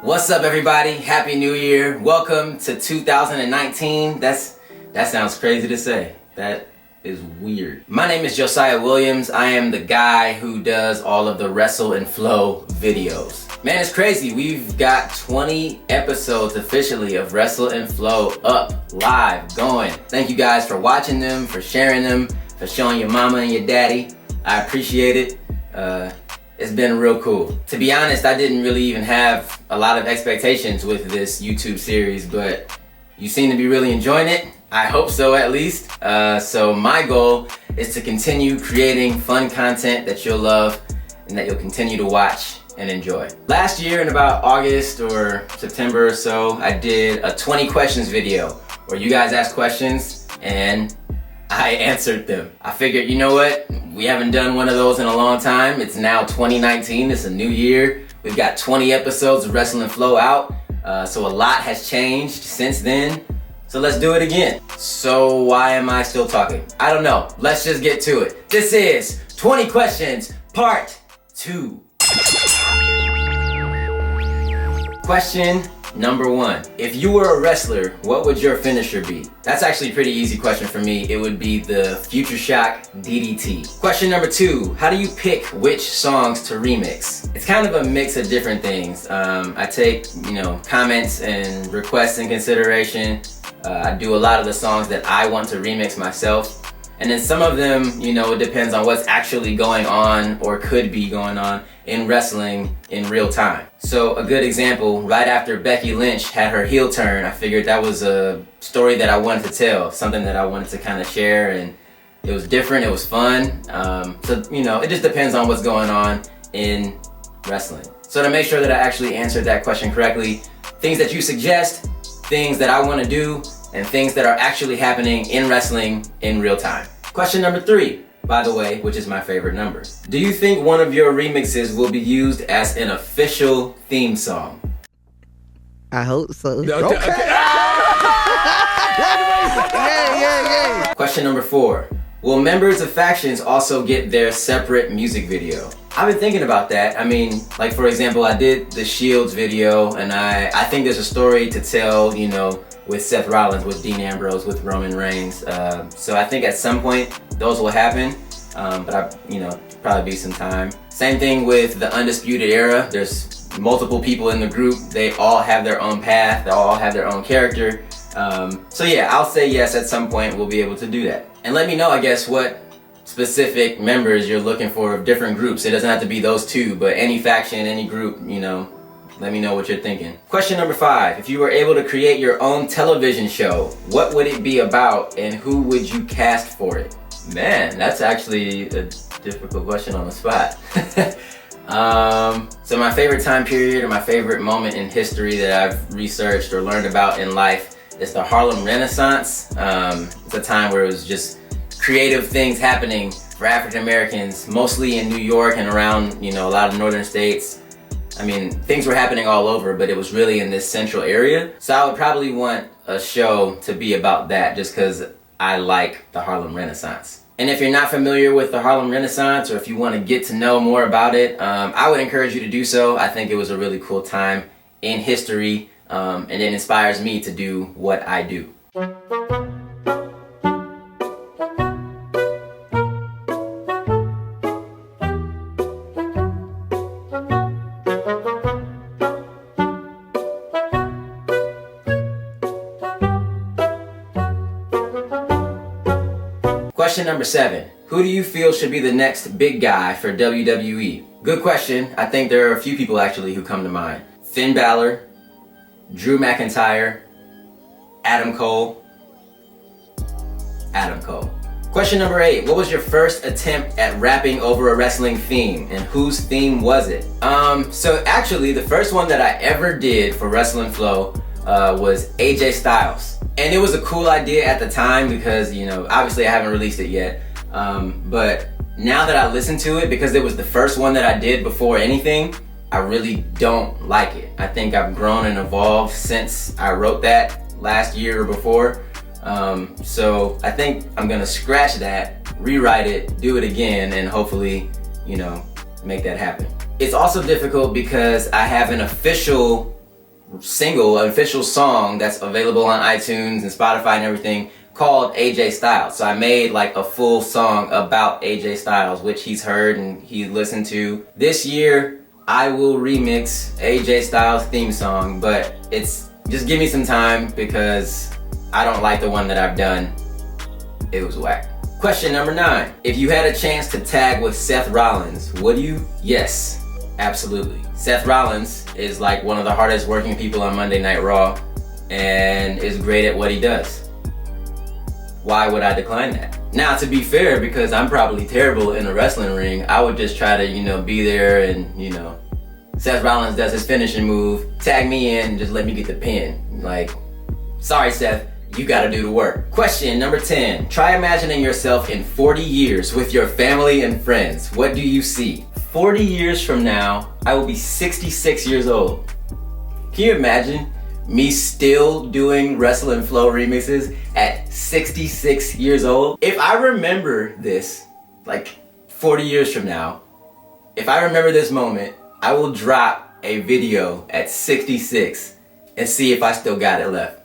What's up, everybody? Happy New Year. Welcome to 2019. That sounds crazy to say. That is weird. My name is Josiah Williams. I am the guy who does all of the Wrestle and Flow videos. Man, it's crazy. We've got 20 episodes officially of Wrestle and Flow up, live, going. Thank you guys for watching them, for sharing them, for showing your mama and your daddy. I appreciate it. It's been real cool. To be honest, I didn't really even have a lot of expectations with this YouTube series, but you seem to be really enjoying it. I hope so, at least. So my goal is to continue creating fun content that you'll love and that you'll continue to watch and enjoy. Last year in about August or September or so, I did a 20 questions video where you guys asked questions and I answered them. I figured, you know what? We haven't done one of those in a long time. It's now 2019, it's a new year. We've got 20 episodes of Wrestle and Flow out. So a lot has changed since then. So let's do it again. So why am I still talking? I don't know. Let's just get to it. This is 20 Questions, Part 2. Question number 1. If you were a wrestler, what would your finisher be? That's actually a pretty easy question for me. It would be the Future Shock DDT. Question number 2. How do you pick which songs to remix? It's kind of a mix of different things. I take, comments and requests in consideration. I do a lot of the songs that I want to remix myself. And then some of them, it depends on what's actually going on or could be going on in wrestling in real time. So a good example, right after Becky Lynch had her heel turn, I figured that was a story that I wanted to tell, something that I wanted to kind of share, and it was different, it was fun. So, it just depends on what's going on in wrestling. So to make sure that I actually answered that question correctly, things that you suggest, things that I want to do, and things that are actually happening in wrestling in real time. Question number 3, by the way, which is my favorite number. Do you think one of your remixes will be used as an official theme song? I hope so. Okay. Yeah. Question number 4. Will members of factions also get their separate music video? I've been thinking about that. I mean, like for example, I did the Shields video, and I think there's a story to tell, with Seth Rollins, with Dean Ambrose, with Roman Reigns. So I think at some point those will happen, but probably be some time. Same thing with the Undisputed Era. There's multiple people in the group. They all have their own path. They all have their own character. So yeah, I'll say yes, at some point we'll be able to do that. And let me know, I guess, what specific members you're looking for of different groups. It doesn't have to be those two, but any faction, any group, let me know what you're thinking. Question number 5. If you were able to create your own television show, what would it be about and who would you cast for it? Man, that's actually a difficult question on the spot. So my favorite time period or my favorite moment in history that I've researched or learned about in life is the Harlem Renaissance. It's a time where it was just creative things happening for African Americans, mostly in New York and around, a lot of northern states. I mean, things were happening all over, but it was really in this central area. So I would probably want a show to be about that just because I like the Harlem Renaissance. And if you're not familiar with the Harlem Renaissance, or if you want to get to know more about it, I would encourage you to do so. I think it was a really cool time in history, and it inspires me to do what I do. Question number 7. Who do you feel should be the next big guy for WWE? Good question. I think there are a few people actually who come to mind. Finn Balor, Drew McIntyre, Adam Cole. Question number 8. What was your first attempt at rapping over a wrestling theme, and whose theme was it? So actually the first one that I ever did for Wrestle and Flow was AJ Styles. And it was a cool idea at the time because, obviously I haven't released it yet. But now that I listen to it, because it was the first one that I did before anything, I really don't like it. I think I've grown and evolved since I wrote that last year or before. So I think I'm gonna scratch that, rewrite it, do it again, and hopefully, make that happen. It's also difficult because I have an official single, an official song that's available on iTunes and Spotify and everything called AJ Styles. So I made like a full song about AJ Styles, which he's heard and he listened to. This year, I will remix AJ Styles' theme song, but just give me some time because I don't like the one that I've done. It was whack. Question number 9. If you had a chance to tag with Seth Rollins, would you? Yes, absolutely. Seth Rollins is like one of the hardest working people on Monday Night Raw and is great at what he does. Why would I decline that? Now, to be fair, because I'm probably terrible in a wrestling ring, I would just try to, be there and, Seth Rollins does his finishing move, tag me in and just let me get the pin. Like, sorry Seth, you gotta do the work. Question number 10. Try imagining yourself in 40 years with your family and friends. What do you see? 40 years from now, I will be 66 years old. Can you imagine me still doing Wrestle and Flow remixes at 66 years old? If I remember this, like 40 years from now, if I remember this moment, I will drop a video at 66 and see if I still got it left.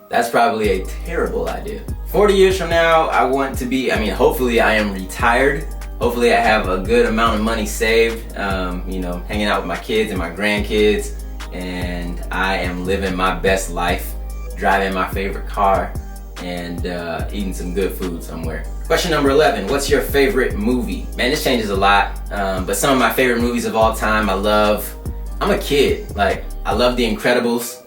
That's probably a terrible idea. 40 years from now, I want to be, hopefully I am retired. Hopefully I have a good amount of money saved, hanging out with my kids and my grandkids, and I am living my best life, driving my favorite car, and eating some good food somewhere. Question number 11, what's your favorite movie? Man, this changes a lot, but some of my favorite movies of all time, I'm a kid. Like, I love The Incredibles.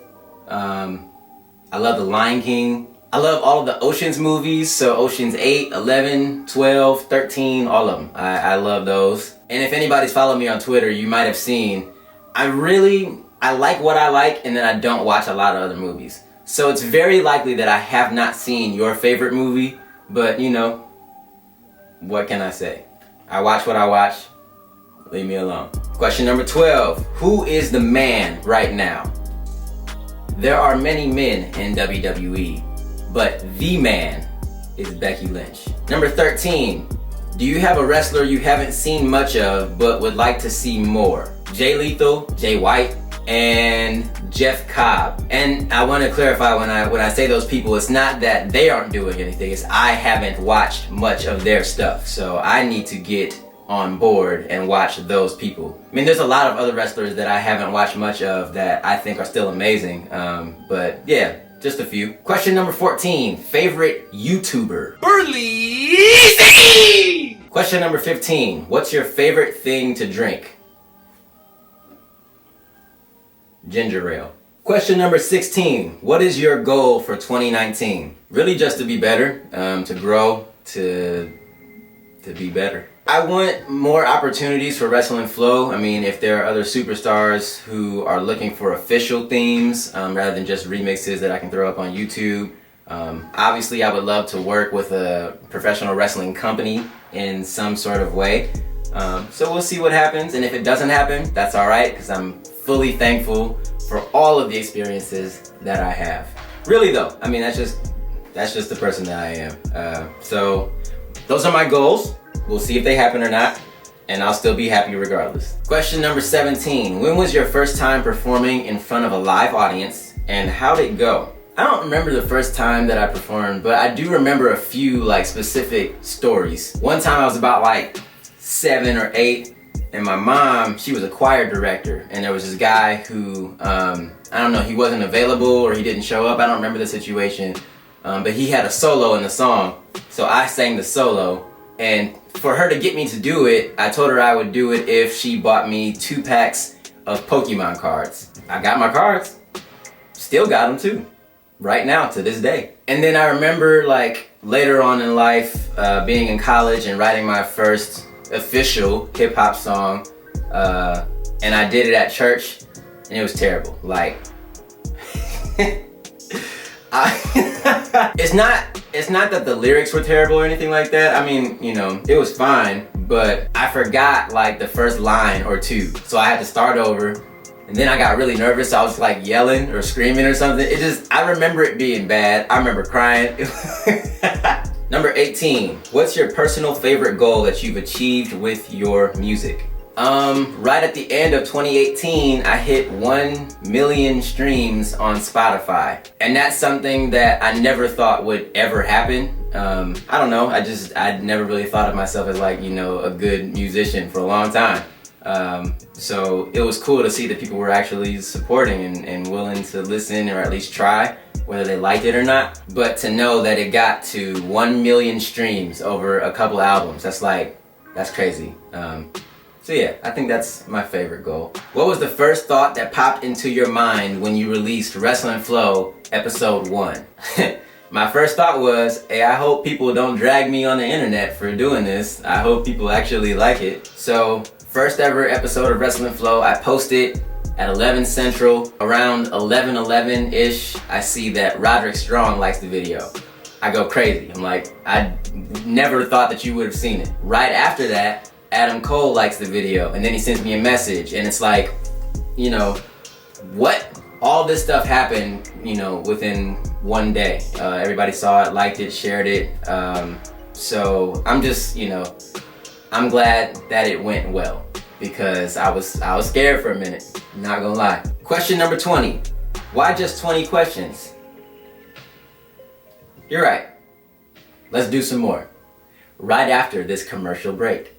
I love The Lion King. I love all of the Oceans movies, so Oceans 8, 11, 12, 13, all of them. I love those. And if anybody's followed me on Twitter, you might have seen, I like what I like, and then I don't watch a lot of other movies. So it's very likely that I have not seen your favorite movie, but what can I say? I watch what I watch. Leave me alone. Question number 12. Who is the man right now? There are many men in WWE, but the man is Becky Lynch. Number 13. Do you have a wrestler you haven't seen much of but would like to see more? Jay Lethal, Jay White, and Jeff Cobb. And I want to clarify when I say those people, it's not that they aren't doing anything, it's I haven't watched much of their stuff. So I need to get on board and watch those people. There's a lot of other wrestlers that I haven't watched much of that I think are still amazing. But yeah, just a few. Question number 14, favorite YouTuber? Burley! Question number 15, what's your favorite thing to drink? Ginger ale. Question number 16, what is your goal for 2019? Really just to be better, to grow, to be better. I want more opportunities for Wrestle and Flow. If there are other superstars who are looking for official themes rather than just remixes that I can throw up on YouTube. Obviously, I would love to work with a professional wrestling company in some sort of way. So we'll see what happens. And if it doesn't happen, that's all right, because I'm fully thankful for all of the experiences that I have. Really though, that's just the person that I am. So those are my goals. We'll see if they happen or not, and I'll still be happy regardless. Question number 17. When was your first time performing in front of a live audience, and how'd it go? I don't remember the first time that I performed, but I do remember a few specific stories. One time I was about 7 or 8, and my mom, she was a choir director, and there was this guy who, he wasn't available or he didn't show up. I don't remember the situation, but he had a solo in the song, so I sang the solo. And for her to get me to do it, I told her I would do it if she bought me 2 packs of Pokemon cards. I got my cards. Still got them too. Right now, to this day. And then I remember later on in life, being in college and writing my first official hip hop song. And I did it at church and it was terrible. It's not that the lyrics were terrible or anything like that. It was fine, but I forgot the first line or two. So I had to start over, and then I got really nervous. So I was yelling or screaming or something. I remember it being bad. I remember crying. Number 18, what's your personal favorite goal that you've achieved with your music? Right at the end of 2018, I hit 1 million streams on Spotify. And that's something that I never thought would ever happen. I don't know, I'd never really thought of myself as like, a good musician for a long time. So it was cool to see that people were actually supporting and willing to listen or at least try, whether they liked it or not. But to know that it got to 1 million streams over a couple albums, that's crazy. So yeah, I think that's my favorite goal. What was the first thought that popped into your mind when you released Wrestle and Flow episode 1? My first thought was, hey, I hope people don't drag me on the internet for doing this. I hope people actually like it. So, first ever episode of Wrestle and Flow, I posted at 11 Central. Around 11:11-ish, I see that Roderick Strong likes the video. I go crazy. I'm like, I never thought that you would have seen it. Right after that, Adam Cole likes the video, and then he sends me a message, and it's like, what? All this stuff happened, within one day. Everybody saw it, liked it, shared it. So I'm just, I'm glad that it went well, because I was scared for a minute, not gonna lie. Question number 20. Why just 20 questions? You're right. Let's do some more. Right after this commercial break.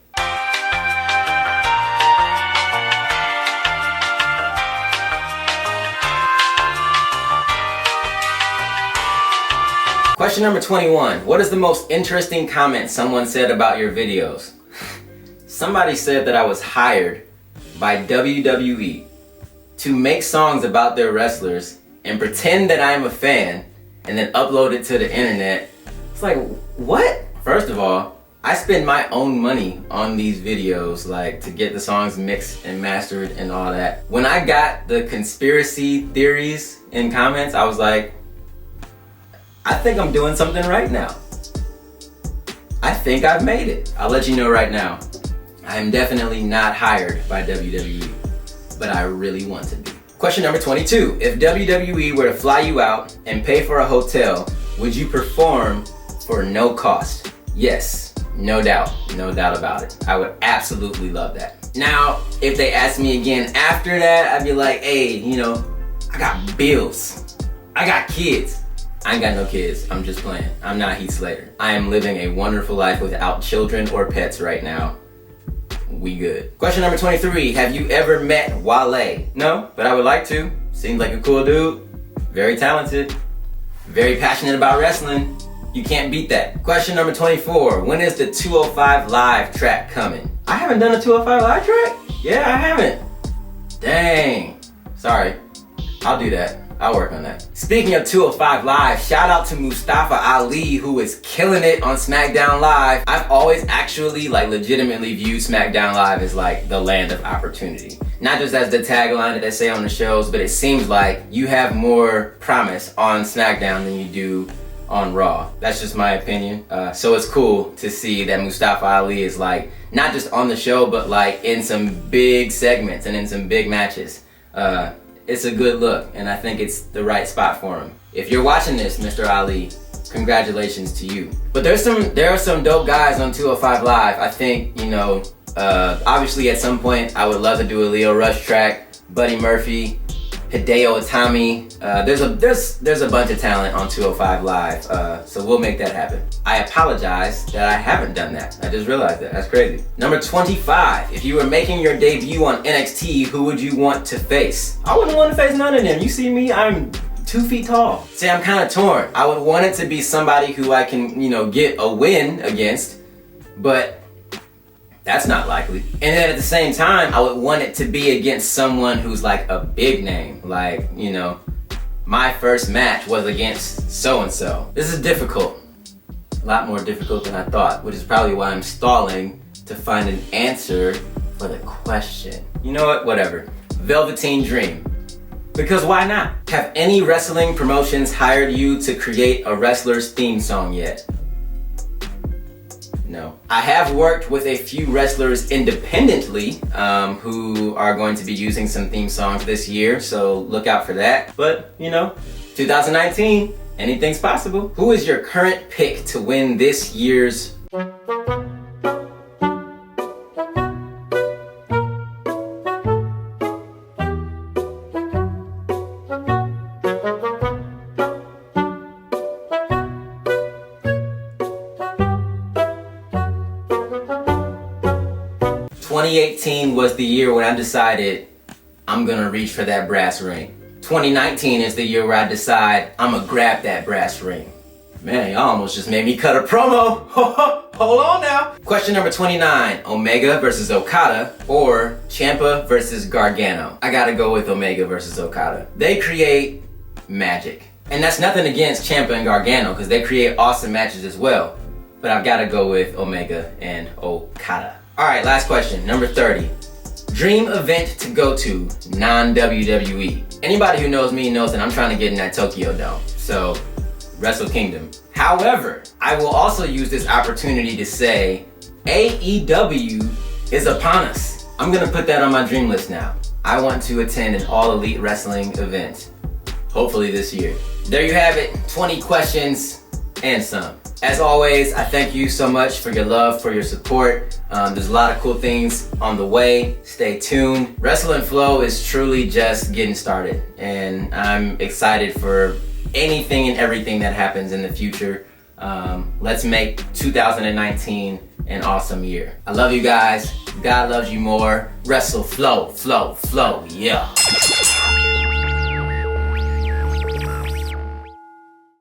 Question number 21. What is the most interesting comment someone said about your videos? Somebody said that I was hired by WWE to make songs about their wrestlers and pretend that I'm a fan and then upload it to the internet. It's like, what? First of all, I spend my own money on these videos, like to get the songs mixed and mastered and all that. When I got the conspiracy theories in comments, I was like, I think I'm doing something right now. I think I've made it. I'll let you know right now. I am definitely not hired by WWE, but I really want to be. Question number 22. If WWE were to fly you out and pay for a hotel, would you perform for no cost? Yes, no doubt about it. I would absolutely love that. Now, if they ask me again after that, I'd be like, hey, I got bills. I got kids. I ain't got no kids. I'm just playing. I'm not Heath Slater. I am living a wonderful life without children or pets right now. We good. Question number 23. Have you ever met Wale? No, but I would like to. Seems like a cool dude. Very talented. Very passionate about wrestling. You can't beat that. Question number 24. When is the 205 Live track coming? I haven't done a 205 Live track? Yeah, I haven't. Dang. Sorry. I'll do that. I'll work on that. Speaking of 205 Live, shout out to Mustafa Ali, who is killing it on SmackDown Live. I've always actually legitimately viewed SmackDown Live as the land of opportunity. Not just as the tagline that they say on the shows, but it seems like you have more promise on SmackDown than you do on Raw. That's just my opinion. So it's cool to see that Mustafa Ali is not just on the show, but in some big segments and in some big matches. It's a good look, and I think it's the right spot for him. If you're watching this, Mr. Ali, congratulations to you. But there are some dope guys on 205 Live. I think, obviously at some point I would love to do a Leo Rush track, Buddy Murphy, Hideo Itami. There's a bunch of talent on 205 Live, so we'll make that happen. I apologize that I haven't done that. I just realized that. That's crazy. Number 25. If you were making your debut on NXT, who would you want to face? I wouldn't want to face none of them. You see me, I'm 2 feet tall. See, I'm kind of torn. I would want it to be somebody who I can, get a win against, but that's not likely. And then at the same time, I would want it to be against someone who's a big name. My first match was against so-and-so. This is difficult. A lot more difficult than I thought, which is probably why I'm stalling to find an answer for the question. You know what? Whatever. Velveteen Dream. Because why not? Have any wrestling promotions hired you to create a wrestler's theme song yet? No. I have worked with a few wrestlers independently who are going to be using some theme songs this year, so look out for that. But, 2019, anything's possible. Who is your current pick to win this year's 2018 was the year when I decided I'm gonna reach for that brass ring. 2019 is the year where I decide I'm gonna grab that brass ring. Man, y'all almost just made me cut a promo. Hold on now. Question number 29, Omega versus Okada or Ciampa versus Gargano? I gotta go with Omega versus Okada. They create magic. And that's nothing against Ciampa and Gargano because they create awesome matches as well. But I've gotta go with Omega and Okada. All right, last question, number 30. Dream event to go to, non-WWE. Anybody who knows me knows that I'm trying to get in that Tokyo Dome. So, Wrestle Kingdom. However, I will also use this opportunity to say AEW is upon us. I'm gonna put that on my dream list now. I want to attend an All Elite Wrestling event, hopefully this year. There you have it, 20 questions and some. As always, I thank you so much for your love, for your support. There's a lot of cool things on the way. Stay tuned. Wrestle and Flow is truly just getting started, and I'm excited for anything and everything that happens in the future. Let's make 2019 an awesome year. I love you guys. God loves you more. Wrestle, flow, flow, flow, yeah.